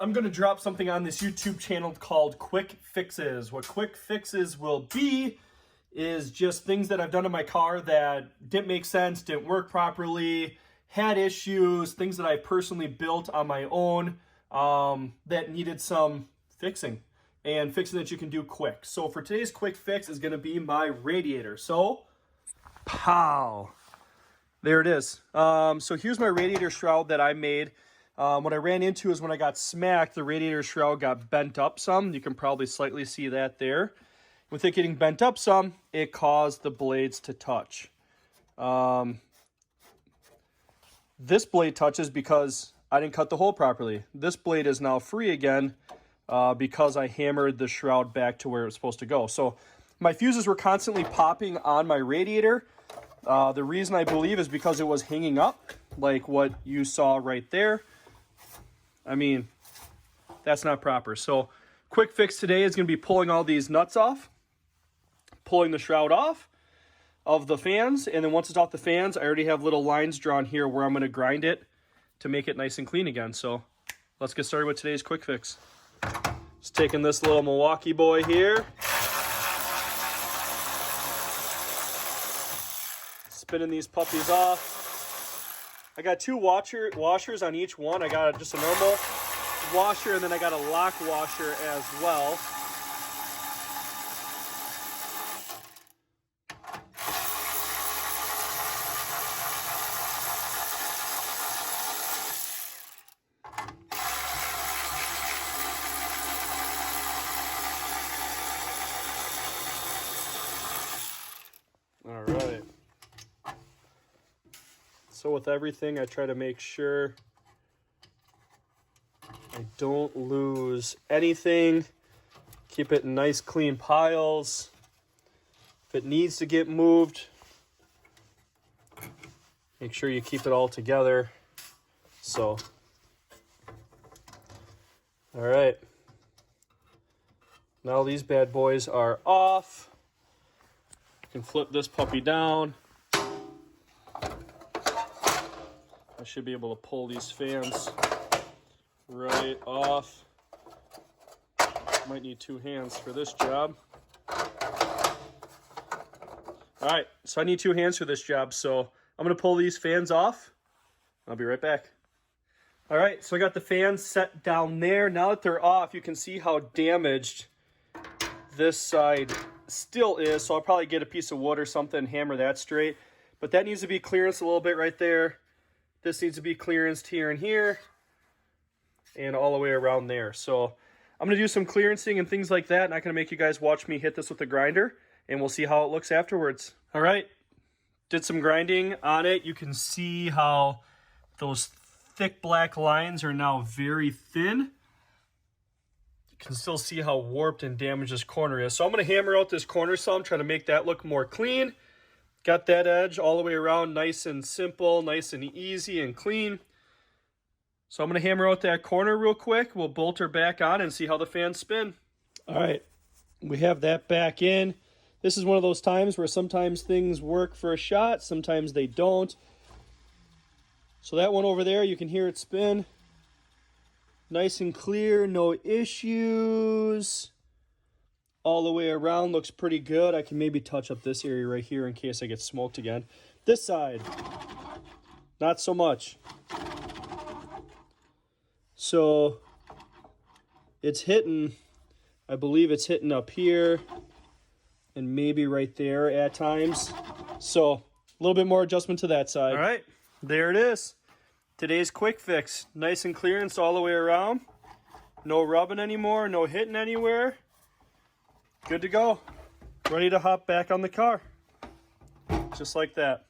I'm going to drop something on this YouTube channel called Quick Fixes. What Quick Fixes will be is just things that I've done in my car that didn't make sense, didn't work properly, had issues, things that I personally built on my own that needed some fixing, and fixing that you can do quick. So for today's quick fix is going to be my radiator. So, pow! There it is. So here's my radiator shroud that I made. What I ran into is when I got smacked, the radiator shroud got bent up some. You can probably slightly see that there. With it getting bent up some, it caused the blades to touch. This blade touches because I didn't cut the hole properly. This blade is now free again because I hammered the shroud back to where it was supposed to go. So my fuses were constantly popping on my radiator. The reason I believe is because it was hanging up, like what you saw right there. I mean, that's not proper. So quick fix today is going to be pulling all these nuts off, pulling the shroud off of the fans, and then once it's off the fans, I already have little lines drawn here where I'm going to grind it to make it nice and clean again. So let's get started with today's quick fix. Just taking this little Milwaukee boy here, spinning these puppies off. I got two washers on each one. I got just a normal washer, and then I got a lock washer as well. All right. So with everything, I try to make sure I don't lose anything. Keep it in nice, clean piles. If it needs to get moved, make sure you keep it all together. So, all right. Now these bad boys are off. You can flip this puppy down. I should be able to pull these fans right off. Might need two hands for this job. All right, so I need two hands for this job, so I'm going to pull these fans off. I'll be right back. All right, so I got the fans set down there. Now that they're off, you can see how damaged this side still is, so I'll probably get a piece of wood or something and hammer that straight. But that needs to be clearanced a little bit right there. This needs to be clearanced here and here, and all the way around there. So I'm going to do some clearancing and things like that, and I'm going to make you guys watch me hit this with the grinder, and we'll see how it looks afterwards. All right, did some grinding on it. You can see how those thick black lines are now very thin. You can still see how warped and damaged this corner is. So I'm going to hammer out this corner some, try to make that look more clean. Got that edge all the way around nice and simple, nice and easy and clean. So I'm going to hammer out that corner real quick. We'll bolt her back on and see how the fans spin. All right, we have that back in. This is one of those times where sometimes things work for a shot, sometimes they don't. So that one over there, you can hear it spin. Nice and clear, no issues. All the way around looks pretty good. I can maybe touch up this area right here in case I get smoked again. This side, not so much. So it's hitting, I believe it's hitting up here and maybe right there at times. So a little bit more adjustment to that side. All right, there it is. Today's quick fix. Nice and clearance all the way around. No rubbing anymore, no hitting anywhere. Good to go. Ready to hop back on the car. Just like that.